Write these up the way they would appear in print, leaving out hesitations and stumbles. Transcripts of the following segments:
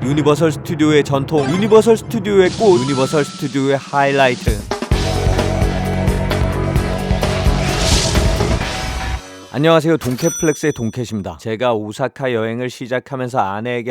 유니버설 스튜디오의 전통, 유니버설 스튜디오의 꽃, 유니버설 스튜디오의 하이라이트. 안녕하세요, 동캣플렉스의 동캣입니다. 제가 오사카 여행을 시작하면서 아내에게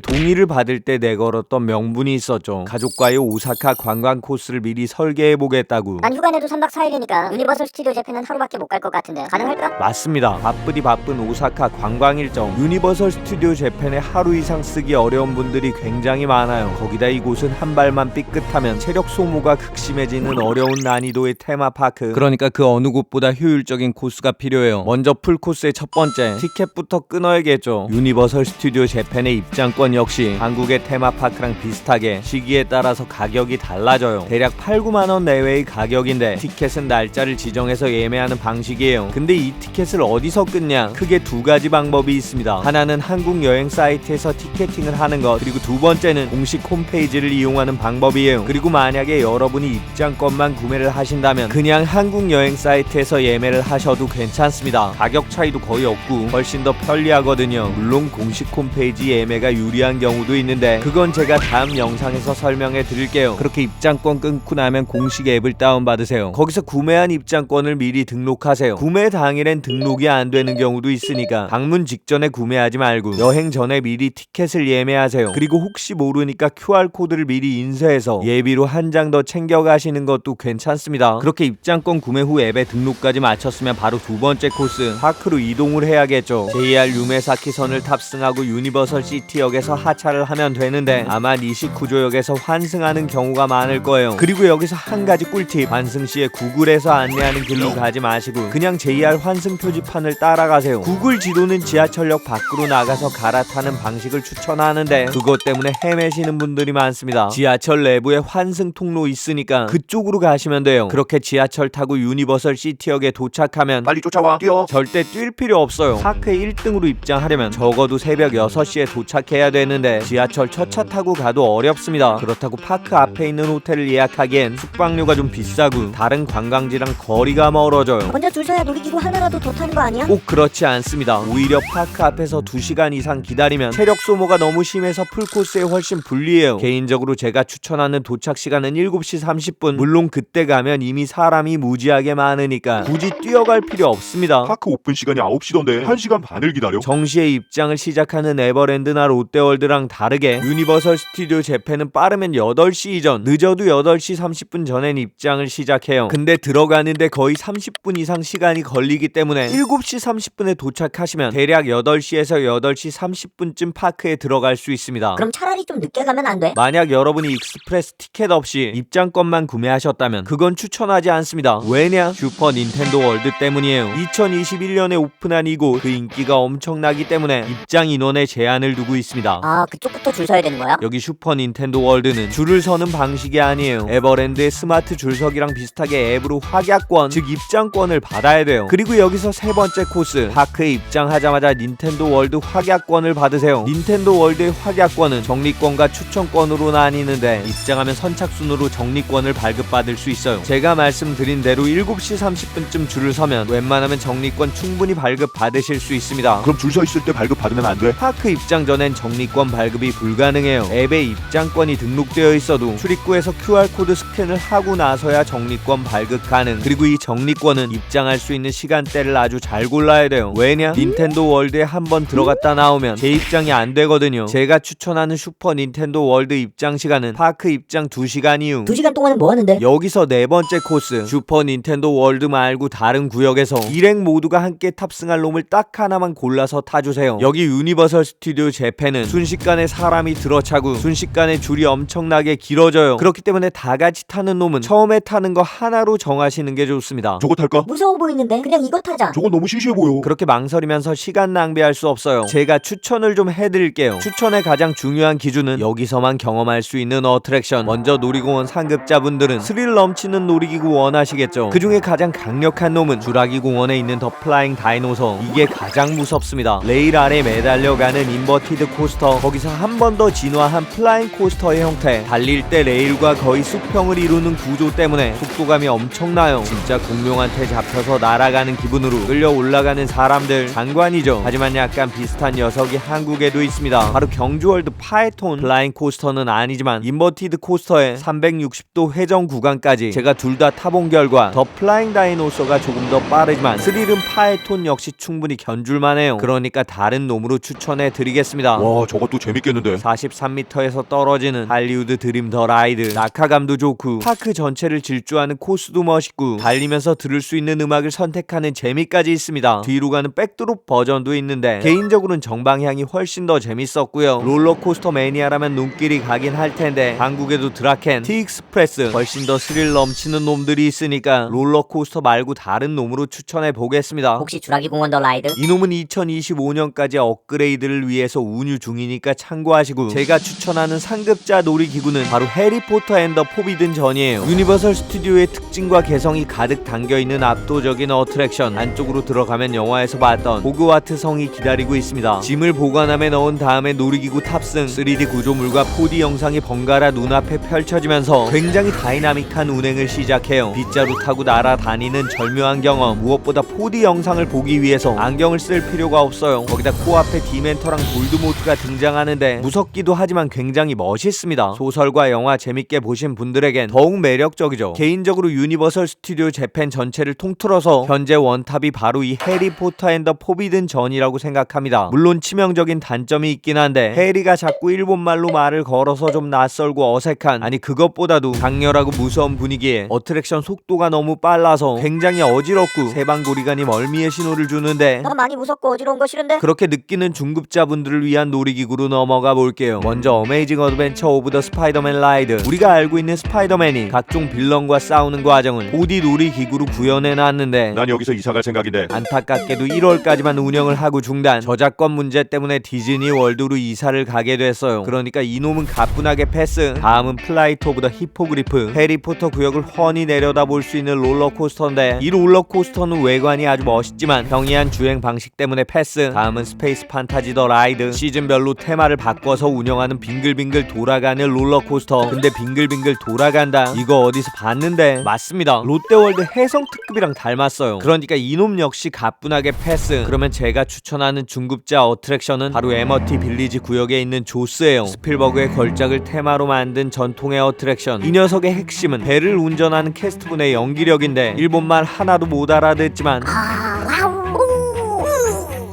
동의를 받을 때 내걸었던 명분이 있었죠. 가족과의 오사카 관광 코스를 미리 설계해보겠다고. 난 휴가 내도 3박 4일이니까 유니버설 스튜디오 재팬은 하루밖에 못 갈 것 같은데 가능할까? 맞습니다. 바쁜 오사카 관광 일정, 유니버설 스튜디오 재팬에 하루 이상 쓰기 어려운 분들이 굉장히 많아요. 거기다 이곳은 한 발만 삐끗하면 체력 소모가 극심해지는 어려운 난이도의 테마파크. 그러니까 그 어느 곳보다 효율적인 코스가 필요해요. 먼저 풀코스의 첫 번째, 티켓부터 끊어야겠죠. 유니버설 스튜디오 재팬의 입장권 역시 한국의 테마파크랑 비슷하게 시기에 따라서 가격이 달라져요. 대략 8, 9만원 내외의 가격인데 티켓은 날짜를 지정해서 예매하는 방식이에요. 근데 이 티켓을 어디서 끊냐? 크게 두 가지 방법이 있습니다. 하나는 한국 여행 사이트에서 티켓팅을 하는 것, 그리고 두 번째는 공식 홈페이지를 이용하는 방법이에요. 그리고 만약에 여러분이 입장권만 구매를 하신다면 그냥 한국 여행 사이트에서 예매를 하셔도 괜찮습니다. 가격 차이도 거의 없고 훨씬 더 편리하거든요. 물론 공식 홈페이지 예매가 유리한 경우도 있는데 그건 제가 다음 영상에서 설명해 드릴게요. 그렇게 입장권 끊고 나면 공식 앱을 다운받으세요. 거기서 구매한 입장권을 미리 등록하세요. 구매 당일엔 등록이 안 되는 경우도 있으니까 방문 직전에 구매하지 말고 여행 전에 미리 티켓을 예매하세요. 그리고 혹시 모르니까 QR코드를 미리 인쇄해서 예비로 한 장 더 챙겨가시는 것도 괜찮습니다. 그렇게 입장권 구매 후 앱에 등록까지 마쳤으면 바로 두 번째 코스, 파크로 이동을 해야겠죠. JR 유메사키선을 탑승하고 유니버설 시티역에서 하차를 하면 되는데 아마 니시쿠조역에서 환승하는 경우가 많을 거예요. 그리고 여기서 한 가지 꿀팁, 환승 시에 구글에서 안내하는 길로 가지 마시고 그냥 JR 환승 표지판을 따라가세요. 구글 지도는 지하철역 밖으로 나가서 갈아타는 방식을 추천하는데 그것 때문에 헤매시는 분들이 많습니다. 지하철 내부에 환승 통로 있으니까 그쪽으로 가시면 돼요. 그렇게 지하철 타고 유니버설 시티역에 도착하면 빨리 쫓아와, 뛰어. 절대 뛸 필요 없어요. 파크에 1등으로 입장하려면 적어도 새벽 6시에 도착해야 되는데 지하철 첫 차 타고 가도 어렵습니다. 그렇다고 파크 앞에 있는 호텔을 예약하기엔 숙박료가 좀 비싸고 다른 관광지랑 거리가 멀어져요. 먼저 줄 서야 놀이기구 하나라도 더 타는 거 아니야? 꼭 그렇지 않습니다. 오히려 파크 앞에서 2시간 이상 기다리면 체력 소모가 너무 심해서 풀코스에 훨씬 불리해요. 개인적으로 제가 추천하는 도착 시간은 7시 30분. 물론 그때 가면 이미 사람이 무지하게 많으니까 굳이 뛰어갈 필요 없습니다. 파크 오픈 시간이 9시던데 1시간 반을 기다려? 정시에 입장을 시작하는 에버랜드나 롯데월드랑 다르게 유니버설 스튜디오 재팬은 빠르면 8시 이전, 늦어도 8시 30분 전엔 입장을 시작해요. 근데 들어가는데 거의 30분 이상 시간이 걸리기 때문에 7시 30분에 도착하시면 대략 8시에서 8시 30분쯤 파크에 들어갈 수 있습니다. 그럼 차라리 좀 늦게 가면 안 돼? 만약 여러분이 익스프레스 티켓 없이 입장권만 구매하셨다면 그건 추천하지 않습니다. 왜냐? 슈퍼 닌텐도 월드 때문이에요. 2021년에 오픈한 이곳, 그 인기가 엄청나기 때문에 입장 인원에 제한을 두고 있습니다. 아, 그쪽부터 줄 서야 되는 거야? 여기 슈퍼 닌텐도 월드는 줄을 서는 방식이 아니에요. 에버랜드의 스마트 줄서기랑 비슷하게 앱으로 확약권, 즉 입장권을 받아야 돼요. 그리고 여기서 세 번째 코스, 파크에 입장하자마자 닌텐도 월드 확약권을 받으세요. 닌텐도 월드의 확약권은 적립권과 추천권으로 나뉘는데 입장하면 선착순으로 적립권을 발급받을 수 있어요. 제가 말씀드린 대로 7시 30분쯤 줄을 서면 웬만하면 적립권 충분히 발급 받으실 수 있습니다. 그럼 줄 서 있을 때 발급 받으면 안 돼? 파크 입장 전엔 적립권 발급이 불가능해요. 앱에 입장권이 등록되어 있어도 출입구에서 QR코드 스캔을 하고 나서야 적립권 발급 가능. 그리고 이 적립권은 입장할 수 있는 시간대를 아주 잘 골라야 돼요. 왜냐? 닌텐도 월드에 한번 들어갔다 나오면 재입장이 안 되거든요. 제가 추천하는 슈퍼 닌텐도 월드 입장 시간은 파크 입장 2시간 이후. 2시간 동안은 뭐 하는데? 여기서 네 번째 코스, 슈퍼 닌텐도 월드 말고 다른 구역에서 일행 모두가 함께 탑승할 놈을 딱 하나만 골라서 타주세요. 여기 유니버설 스튜디오 재팬은 순식간에 사람이 들어차고 순식간에 줄이 엄청나게 길어져요. 그렇기 때문에 다 같이 타는 놈은 처음에 타는 거 하나로 정하시는 게 좋습니다. 저거 탈까? 무서워 보이는데 그냥 이거 타자. 저건 너무 시시해 보여. 그렇게 망설이면서 시간 낭비할 수 없어요. 제가 추천을 좀 해드릴게요. 추천의 가장 중요한 기준은 여기서만 경험할 수 있는 어트랙션. 먼저 놀이공원 상급자분들은 스릴 넘치는 놀이기구 원하시겠죠. 그 중에 가장 강력한 놈은 주라기 공원 공원에 있는 더 플라잉 다이노서, 이게 가장 무섭습니다. 레일 아래 매달려가는 인버티드 코스터, 거기서 한 번 더 진화한 플라잉 코스터의 형태, 달릴 때 레일과 거의 수평을 이루는 구조 때문에 속도감이 엄청나요. 진짜 공룡한테 잡혀서 날아가는 기분으로 끌려 올라가는 사람들 장관이죠. 하지만 약간 비슷한 녀석이 한국에도 있습니다. 바로 경주월드 파이톤. 플라잉 코스터는 아니지만 인버티드 코스터의 360도 회전 구간까지 제가 둘 다 타본 결과 더 플라잉 다이노서가 조금 더 빠르지만 스릴은 파이톤 역시 충분히 견줄만해요. 그러니까 다른 놈으로 추천해 드리겠습니다. 와, 저것도 재밌겠는데. 43m에서 떨어지는 할리우드 드림 더 라이드. 낙하감도 좋고 파크 전체를 질주하는 코스도 멋있고 달리면서 들을 수 있는 음악을 선택하는 재미까지 있습니다. 뒤로 가는 백드롭 버전도 있는데 개인적으로는 정방향이 훨씬 더 재밌었고요. 롤러코스터 매니아라면 눈길이 가긴 할 텐데 한국에도 드라켄, 티익스프레스 훨씬 더 스릴 넘치는 놈들이 있으니까 롤러코스터 말고 다른 놈으로 추천해 보겠습니다. 혹시 주라기 공원 더 라이드? 이놈은 2025년까지 업그레이드를 위해서 운유 중이니까 참고하시고, 제가 추천하는 상급자 놀이기구는 바로 해리포터 앤 더 포비든 전이에요. 유니버설 스튜디오의 특징과 개성이 가득 담겨있는 압도적인 어트랙션. 안쪽으로 들어가면 영화에서 봤던 호그와트 성이 기다리고 있습니다. 짐을 보관함에 넣은 다음에 놀이기구 탑승. 3D 구조물과 4D 영상이 번갈아 눈앞에 펼쳐지면서 굉장히 다이나믹한 운행을 시작해요. 빗자루 타고 날아다니는 절묘한 경험. 무엇보다 4D 영상을 보기 위해서 안경을 쓸 필요가 없어요. 거기다 코앞에 디멘터랑 볼드모트가 등장하는데 무섭기도 하지만 굉장히 멋있습니다. 소설과 영화 재밌게 보신 분들에겐 더욱 매력적이죠. 개인적으로 유니버설 스튜디오 재팬 전체를 통틀어서 현재 원탑이 바로 이 해리포터 앤 더 포비든 전이라고 생각합니다. 물론 치명적인 단점이 있긴 한데 해리가 자꾸 일본말로 말을 걸어서 좀 낯설고 어색한, 아니 그것보다도 강렬하고 무서운 분위기에 어트랙션 속도가 너무 빨라서 굉장히 어지럽고 세방고리간이 멀미의 신호를 주는데, 나 많이 무섭고 어지러운 거 싫은데? 그렇게 느끼는 중급자분들을 위한 놀이기구로 넘어가 볼게요. 먼저 어메이징 어드벤처 오브 더 스파이더맨 라이드. 우리가 알고 있는 스파이더맨이 각종 빌런과 싸우는 과정을 4D 놀이기구로 구현해놨는데 난 여기서 이사갈 생각인데. 안타깝게도 1월까지만 운영을 하고 중단. 저작권 문제 때문에 디즈니 월드로 이사를 가게 됐어요. 그러니까 이놈은 가뿐하게 패스. 다음은 플라이트 오브 더 히포그리프. 해리포터 구역을 훤히 내려다볼 수 있는 롤러코스터인데 이 롤러코스터는 외관이 아주 멋있지만 평이한 주행 방식 때문에 패스. 다음은 스페이스 판타지 더 라이드. 시즌별로 테마를 바꿔서 운영하는 빙글빙글 돌아가는 롤러코스터. 근데 빙글빙글 돌아간다, 이거 어디서 봤는데? 맞습니다. 롯데월드 해성특급이랑 닮았어요. 그러니까 이놈 역시 가뿐하게 패스. 그러면 제가 추천하는 중급자 어트랙션은 바로 에머티 빌리지 구역에 있는 조스예요. 스필버그의 걸작을 테마로 만든 전통의 어트랙션. 이 녀석의 핵심은 배를 운전하는 캐스트분의 연기력인데 일본말 하나도 못 알아듣지만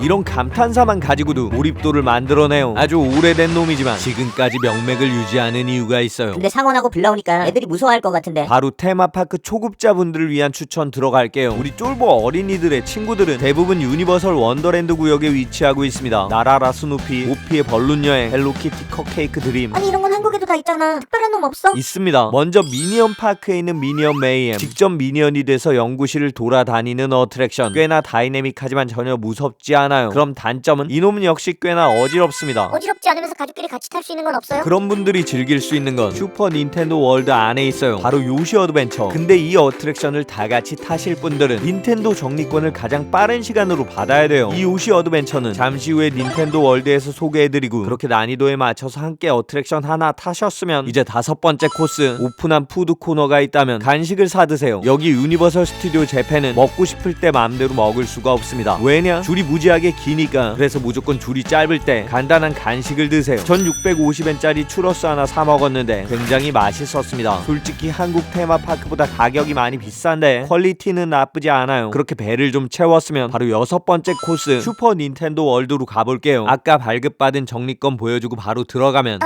이런 감탄사만 가지고도 몰입도를 만들어내요. 아주 오래된 놈이지만 지금까지 명맥을 유지하는 이유가 있어요. 근데 상원하고 빌라오니까 애들이 무서워할 것 같은데. 바로 테마파크 초급자분들을 위한 추천 들어갈게요. 우리 쫄보 어린이들의 친구들은 대부분 유니버설 원더랜드 구역에 위치하고 있습니다. 나라라 스누피, 오피의 벌룬 여행, 헬로키티 컵케이크 드림. 아니 이런 건 한국에도 다 있잖아. 특별한 놈 없어? 있습니다. 먼저 미니언 파크에 있는 미니언 메이엠. 직접 미니언이 돼서 연구실을 돌아다니는 어트랙션. 꽤나 다이내믹하지만 전혀 무섭지 않아요. 그럼 단점은 이놈은 역시 꽤나 어지럽습니다. 어지럽지 않으면서 가족끼리 같이 탈 수 있는 건 없어요? 그런 분들이 즐길 수 있는 건 슈퍼 닌텐도 월드 안에 있어요. 바로 요시 어드벤처. 근데 이 어트랙션을 다 같이 타실 분들은 닌텐도 적립권을 가장 빠른 시간으로 받아야 돼요. 이 요시 어드벤처는 잠시 후에 닌텐도 월드에서 소개해드리고, 그렇게 난이도에 맞춰서 함께 어트랙션 하나 타셨으면 이제 5번째 코스, 오픈한 푸드 코너가 있다면 간식을 사드세요. 여기 유니버설 스튜디오 재팬은 먹고 싶을 때 마음대로 먹을 수가 없습니다. 왜냐? 줄이 무지하게 기니까. 그래서 무조건 줄이 짧을 때 간단한 간식을 드세요. 전 650엔짜리 추러스 하나 사 먹었는데 굉장히 맛있었습니다. 솔직히 한국 테마파크보다 가격이 많이 비싼데 퀄리티는 나쁘지 않아요. 그렇게 배를 좀 채웠으면 바로 6번째 코스, 슈퍼 닌텐도 월드로 가볼게요. 아까 발급받은 적립권 보여주고 바로 들어가면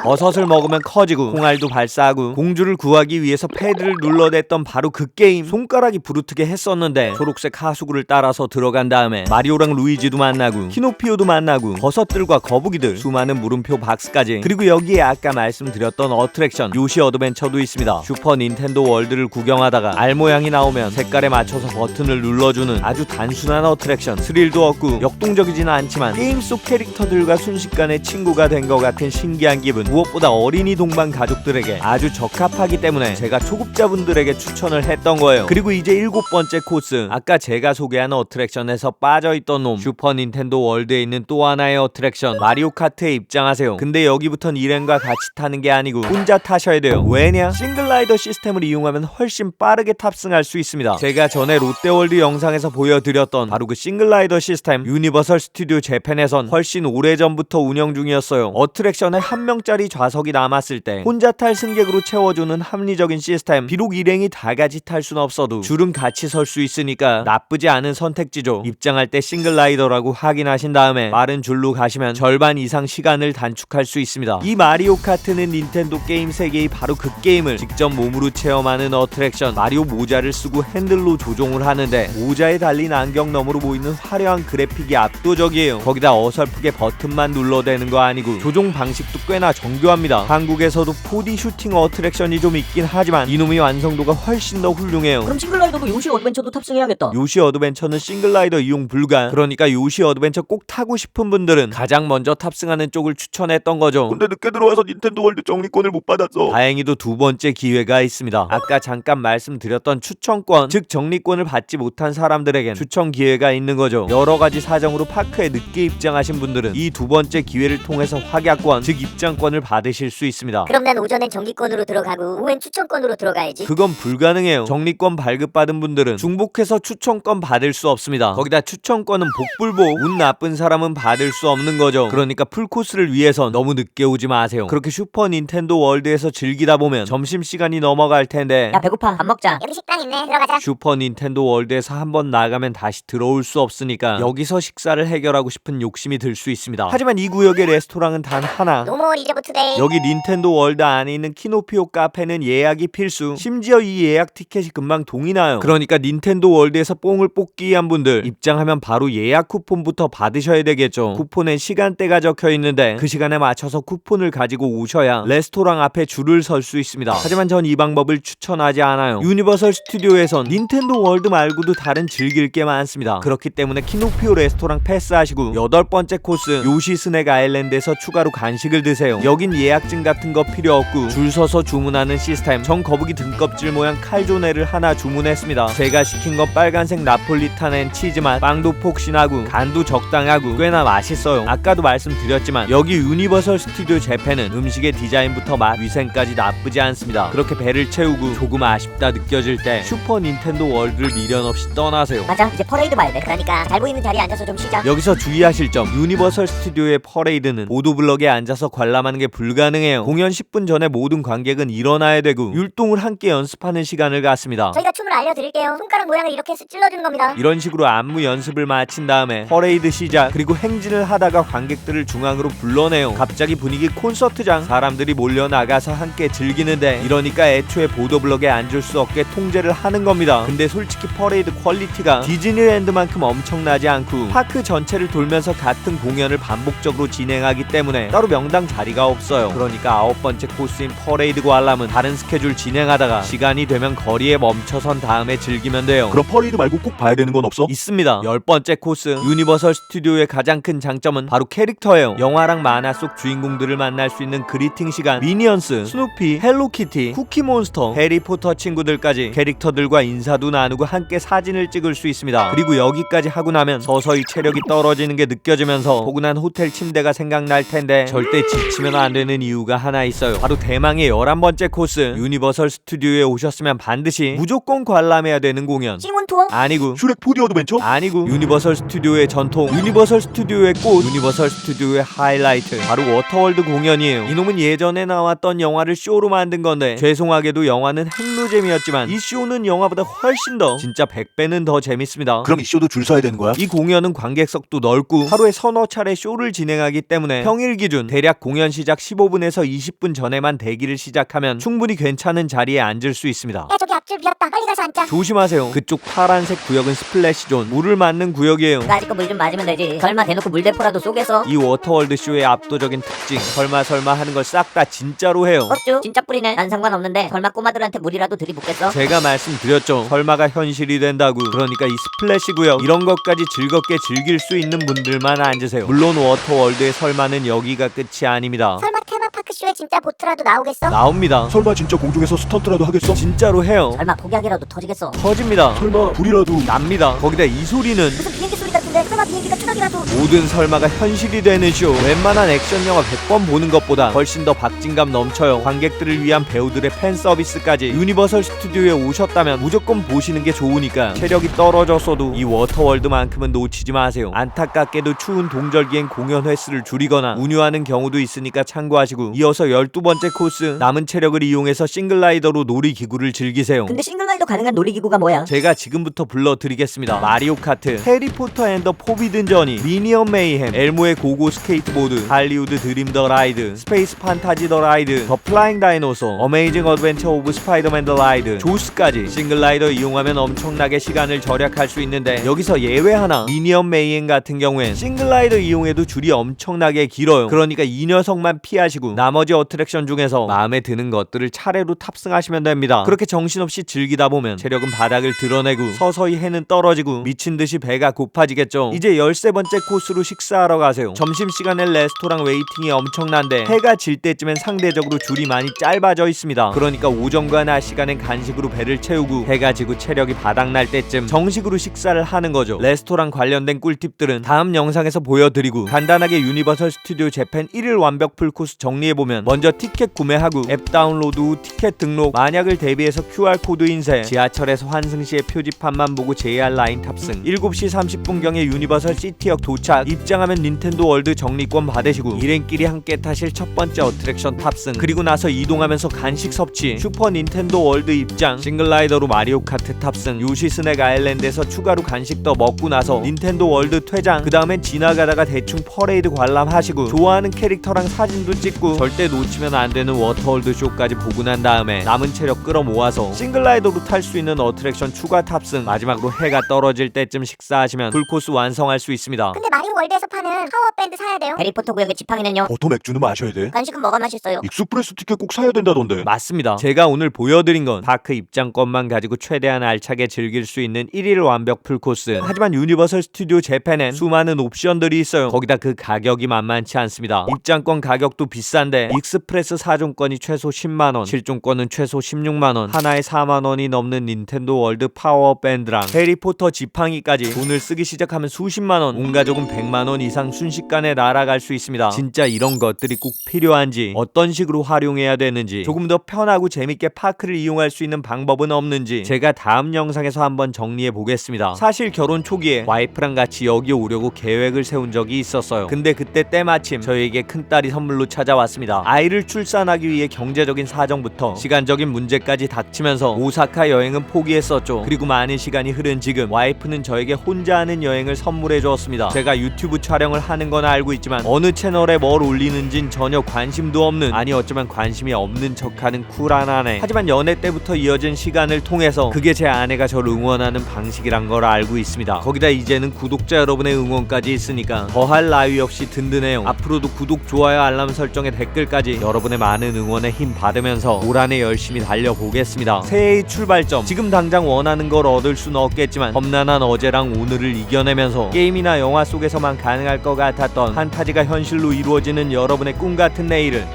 버섯을 먹으면 커지고 콩알도 발사하고 공주를 구하기 위해서 패드를 눌러댔던 바로 그 게임. 손가락이 부르트게 했었는데 초록색 하수구를 따라서 들어간 다음에 마리오랑 루이지도 만나고 키노피오도 만나고 버섯들과 거북이들, 수많은 물음표 박스까지. 그리고 여기에 아까 말씀드렸던 어트랙션 요시 어드벤처도 있습니다. 슈퍼 닌텐도 월드를 구경하다가 알 모양이 나오면 색깔에 맞춰서 버튼을 눌러주는 아주 단순한 어트랙션. 스릴도 없고 역동적이지는 않지만 게임 속 캐릭터들과 순식간에 친구가 된 것 같은 신기한 기분. 무엇보다 어린이 동반 가족들에게 아주 적합하기 때문에 제가 초급자분들에게 추천을 했던 거예요. 그리고 이제 7번째 코스, 아까 제가 소개한 어트랙션에서 빠져있던 놈, 슈퍼 닌텐도 월드에 있는 또 하나의 어트랙션 마리오 카트에 입장하세요. 근데 여기부턴 일행과 같이 타는 게 아니고 혼자 타셔야 돼요. 왜냐? 싱글라이더 시스템을 이용하면 훨씬 빠르게 탑승할 수 있습니다. 제가 전에 롯데월드 영상에서 보여드렸던 바로 그 싱글라이더 시스템 유니버설 스튜디오 재팬에선 훨씬 오래전부터 운영 중이었어요. 어트랙션에 한 명짜리 좌석이 남았을 때 혼자 탈 승객으로 채워주는 합리적인 시스템. 비록 일행이 다 같이 탈 순 없어도 줄은 같이 설 수 있으니까 나쁘지 않은 선택지죠. 입장할 때 싱글라이더라고 확인하신 다음에 빠른 줄로 가시면 절반 이상 시간을 단축할 수 있습니다. 이 마리오 카트는 닌텐도 게임 세계의 바로 그 게임을 직접 몸으로 체험하는 어트랙션. 마리오 모자를 쓰고 핸들로 조종을 하는데 모자에 달린 안경 너머로 보이는 화려한 그래픽이 압도적이에요. 거기다 어설프게 버튼만 눌러대는 거 아니고 조종 방식도 꽤나 정교합니다. 한국에서도 4D 슈팅 어트랙션이 좀 있긴 하지만 이놈의 완성도가 훨씬 더 훌륭해요. 그럼 싱글라이더도 요시 어드벤처도 탑승해야겠다. 요시 어드벤처는 싱글라이더 이용 불가. 그러니까 요시 어드벤처 꼭 타고 싶은 분들은 가장 먼저 탑승하는 쪽을 추천했던 거죠. 근데 늦게 들어와서 닌텐도 월드 정리권을 못 받았어. 다행히도 두 번째 기회가 있습니다. 아까 잠깐 말씀드렸던 추천권, 즉 정리권을 받지 못한 사람들에겐 추천 기회가 있는 거죠. 여러 가지 사정으로 파크에 늦게 입장하신 분들은 이 두 번째 기회를 통해서 확약권, 즉 입장권을 받으실 수 있습니다. 그럼 난 오전엔 정기권으로 들어가고 오후엔 추천권으로 들어가야지. 그건 불가능해요. 정리권 발급받은 분들은 중복해서 추천권 받을 수 없습니다. 거기다 추천권은 복불복, 운 나쁜 사람은 받을 수 없는 거죠. 그러니까 풀코스를 위해서 너무 늦게 오지 마세요. 그렇게 슈퍼 닌텐도 월드에서 즐기다 보면 점심시간이 넘어갈 텐데, 야 배고파, 밥 먹자. 여기 식당 있네. 들어가자. 슈퍼 닌텐도 월드에서 한번 나가면 다시 들어올 수 없으니까 여기서 식사를 해결하고 싶은 욕심이 들 수 있습니다. 하지만 이 구역의 레스토랑은 단 하나. 노모 리저브 투데이. 여기 닌텐도 월드 안에 있는 키노피오 카페는 예약이 필수. 심지어 이 예약 티켓이 금방 동이 나요. 그러니까 닌텐도 월드에서 뽕을 뽑기 위한 분들 입장하면 바로 예약 쿠폰부터 받으셔야 되겠죠. 쿠폰에 시간대가 적혀 있는데 그 시간에 맞춰서 쿠폰을 가지고 오셔야 레스토랑 앞에 줄을 설 수 있습니다. 하지만 전 이 방법을 추천하지 않아요. 유니버설 스튜디오에선 닌텐도 월드 말고도 다른 즐길 게 많습니다. 그렇기 때문에 키노피오 레스토랑 패스하시고 8번째 코스 요시 스낵 아일랜드에서 추가로 간식을 드세요. 여긴 예약증 같은 거 필요 없고 줄 서서 주문하는 시스템. 전 거북이 등껍질 모양 칼조네를 하나 주문했습니다. 제가 시킨 건 빨간색 나폴리탄 앤 치즈맛. 빵도 폭신하고 간도 적당하고 꽤나 맛있어요. 아까도 말씀드렸지만 여기 유니버설 스튜디오 재팬은 음식의 디자인부터 맛, 위생까지 나쁘지 않습니다. 그렇게 배를 채우고 조금 아쉽다 느껴질 때 슈퍼 닌텐도 월드를 미련 없이 떠나세요. 맞아, 이제 퍼레이드 봐야 돼. 그러니까 잘 보이는 자리에 앉아서 좀 쉬자. 여기서 주의하실 점, 유니버설 스튜디오의 퍼레이드는 보도블럭에 앉아서 관람하는 게 불가능해요. 공연 10분 전에 모든 관객은 일어나야 되고 율동을 함께 연습하는 시간을 갖습니다. 저희가 춤을 알려드릴게요. 손가락 모양을 이렇게 해서 찔러주는 겁니다. 이런 식으로 안무 연습을 마친 다음에 퍼레이드 시작, 그리고 행진을 하다가 관객들을 중앙으로 불러내요. 갑자기 분위기 콘서트장, 사람들이 몰려나가서 함께 즐기는데 이러니까 애초에 보도블럭에 앉을 수 없게 통제를 하는 겁니다. 근데 솔직히 퍼레이드 퀄리티가 디즈니랜드만큼 엄청나지 않고 파크 전체를 돌면서 같은 공연을 반복적으로 진행하기 때문에 따로 명당 자리가 없어요. 그러니까 9번째 코스인 퍼레이드 관람은 다른 스케줄 진행하다가 시간이 되면 거리에 멈춰선 다음에 즐기면 돼요. 그럼 퍼레이드 말고 꼭 봐야 되는 건 없어? 있습니다. 10번째 코스 유니버설 스튜디오의 가장 큰 장점은 바로 캐릭터예요. 영화랑 만화 속 주인공들을 만날 수 있는 그리팅 시간. 미니언스, 스누피, 헬로키티, 쿠키몬스터, 해리포터 친구들까지 캐릭터들과 인사도 나누고 함께 사진을 찍을 수 있습니다. 그리고 여기까지 하고 나면 서서히 체력이 떨어지는 게 느껴지면서 포근한 호텔 침대가 생각날 텐데 절대 지치면 안 되는 이유가 하나 있어요. 바로 대망의 11번째 코스 유니버설 스튜디오에 오셨으면 반드시 무조건 관람해야 되는 공연. 싱온 투어? 아니고 슈렉 4D 어드벤처? 아니고 유니버설 스튜디오의 전통, 유니버설 스튜디오의 꽃, 유니버설 스튜디오의 하이라이트, 바로 워터월드 공연이에요. 이놈은 예전에 나왔던 영화를 쇼로 만든 건데 죄송하게도 영화는 핵노잼이었지만 이 쇼는 영화보다 훨씬 더, 진짜 100배는 더 재밌습니다. 그럼 이 쇼도 줄 서야 되는 거야? 이 공연은 관객석도 넓고 하루에 서너 차례 쇼를 진행하기 때문에 평일 기준 대략 공연 시작 15분에서 20분 전에만 대기를 시작하면 충분히 괜찮은 자리에 앉을 수 있습니다. 야 저기 앞줄 비었다. 빨리 가서 앉자. 조심하세요. 그쪽 파란색 구역은 스플래시존, 물을 맞는 구역이에요. 그 아직 거 물 좀 맞으면 되지. 설마 대놓고 물대포라도 쏘겠어? 이 워터월드 쇼의 압도적인 특징, 설마 하는 걸 싹 다 진짜로 해요. 어쭈? 진짜 뿌리네. 난 상관없는데 설마 꼬마들한테 물이라도 들이붓겠어? 제가 말씀드렸죠. 설마가 현실이 된다고. 그러니까 이 스플래시 구역 이런 것까지 즐겁게 즐길 수 있는 분들만 앉으세요. 물론 워터월드의 설마는 여기가 끝이 아닙니다. 설마 테마파크 파크쇼에 진짜 보트라도 나오겠어? 나옵니다. 설마 진짜 공중에서 스턴트라도 하겠어? 진짜로 해요. 설마 포기하기라도 터지겠어. 터집니다. 설마 불이라도. 납니다. 거기다 이 소리는 무슨 비행기 소리 같은데 설마 비행기가 추락이라도? 모든 설마가 현실이 되는 쇼. 웬만한 액션 영화 100번 보는 것보다 훨씬 더 박진감 넘쳐요. 관객들을 위한 배우들의 팬 서비스까지. 유니버설 스튜디오에 오셨다면 무조건 보시는 게 좋으니까. 체력이 떨어졌어도 이 워터월드만큼은 놓치지 마세요. 안타깝게도 추운 동절기엔 공연 횟수를 줄이거나 운유하는 경우도 있으니까 참고하시고, 이어서 12번째 코스, 남은 체력을 이용해서 싱글라이더로 놀이기구를 즐기세요. 근데 싱글라이더 가능한 놀이기구가 뭐야? 제가 지금부터 불러드리겠습니다. 마리오 카트, 해리포터 앤 더 포비든 저니, 미니언 메이햄, 엘모의 고고 스케이트보드, 할리우드 드림 더 라이드, 스페이스 판타지 더 라이드, 더 플라잉 다이노소, 어메이징 어드벤처 오브 스파이더맨 더 라이드, 조스까지. 싱글라이더 이용하면 엄청나게 시간을 절약할 수 있는데, 여기서 예외 하나, 미니언 메이햄 같은 경우엔 싱글라이더 이용해도 줄이 엄청나게 길어요. 그러니까 이 녀석만 피하시고 나머지 어트랙션 중에서 마음에 드는 것들을 차례로 탑승하시면 됩니다. 그렇게 정신없이 즐기다 보면 체력은 바닥을 드러내고 서서히 해는 떨어지고 미친듯이 배가 고파지겠죠. 이제 13번째 코스로 식사하러 가세요. 점심시간엔 레스토랑 웨이팅이 엄청난데 해가 질 때쯤엔 상대적으로 줄이 많이 짧아져 있습니다. 그러니까 오전과 낮 시간엔 간식으로 배를 채우고 해가 지고 체력이 바닥날 때쯤 정식으로 식사를 하는 거죠. 레스토랑 관련된 꿀팁들은 다음 영상에서 보여드리고, 간단하게 유니버설 스튜디오 재팬 1일 완벽 풀코스 정리해보면, 먼저 티켓 구매하고 앱 다운로드 후 티켓 등록, 만약을 대비해서 QR코드 인쇄, 지하철에서 환승 시에 표지판만 보고 JR 라인 탑승, 7시 30분경에 유니버설 시티역 도착, 입장하면 닌텐도 월드 정리권 받으시고 일행끼리 함께 타실 첫 번째 어트랙션 탑승, 그리고 나서 이동하면서 간식 섭취, 슈퍼 닌텐도 월드 입장, 싱글라이더로 마리오 카트 탑승, 요시 스낵 아일랜드에서 추가로 간식 더 먹고 나서 닌텐도 월드 퇴장, 그 다음엔 지나가다가 대충 퍼레이드 관람하시고 좋아하는 캐릭터랑 사진도 찍고 절대 놓치면 안 되는 워터월드 쇼까지 보고 난 다음에 남은 체력 끌어모아서 싱글라이더로 탈 수 있는 어트랙션 추가 탑승, 마지막으로 해가 떨어질 때쯤 식사하시면 풀코스 완성할 수 있습니다. 근데 마리오 월드에서 파는 파워밴드 사야 돼요? 해리포터 구역의 지팡이는요? 버터 맥주는 마셔야 돼. 간식은 뭐가 맛있어요? 익스프레스 티켓 꼭 사야 된다던데. 맞습니다. 제가 오늘 보여드린 건 파크 입장권만 가지고 최대한 알차게 즐길 수 있는 1일 완벽 풀코스. 하지만 유니버설 스튜디오 재팬엔 수많은 옵션들이 있어요. 거기다 그 가격이 만만치 않습니다. 입장권 가격도 비싼데 익스프레스 4종권이 최소 10만원, 7종권은 최소 16만원, 하나에 4만원이 넘는 닌텐도 월드 파워밴드랑 해리포터 지팡이까지 돈을 쓰기 시작하면 수십만원, 온 가족은 100만원 이상 순식간에 날아갈 수 있습니다. 진짜 이런 것들이 꼭 필요한지, 어떤 식으로 활용해야 되는지, 조금 더 편하고 재밌게 파크를 이용할 수 있는 방법은 없는지 제가 다음 영상에서 한번 정리해 보겠습니다. 사실 결혼 초기에 와이프랑 같이 여기 오려고 계획을 세운 적이 있었어요. 근데 그때 때마침 저에게 큰딸이 선물로 찾아왔습니다. 아이를 출산하기 위해 경제적인 사정부터 시간적인 문제까지 닥치면서 오사카 여행은 포기했었죠. 그리고 많은 시간이 흐른 지금 와이프는 저에게 혼자 하는 여행을 선물해 주었습니다. 제가 유튜브 촬영을 하는 건 알고 있지만 어느 채널에 뭘 올리는진 전혀 관심도 없는, 아니 어쩌면 관심이 없는 척하는 쿨한 아내. 하지만 연애 때부터 이어진 시간을 통해서 그게 제 아내가 저를 응원하는 방식이란 걸 알고 있습니다. 거기다 이제는 구독자 여러분의 응원까지 있으니까 더할 나위 없이 든든해요. 앞으로도 구독, 좋아요, 알람 설정에 댓글까지 여러분의 많은 응원에 힘 받으면서 올 한해 열심히 달려보겠습니다. 새해의 출발점, 지금 당장 원하는 걸 얻을 수는 없겠지만 험난한 어제랑 오늘을 이겨내면서 게임이나 영화 속에서만 가능할 것 같았던 판타지가 현실로 이루어지는 여러분의 꿈같은 내일을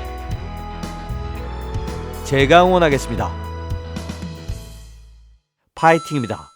제가 응원하겠습니다. 파이팅입니다.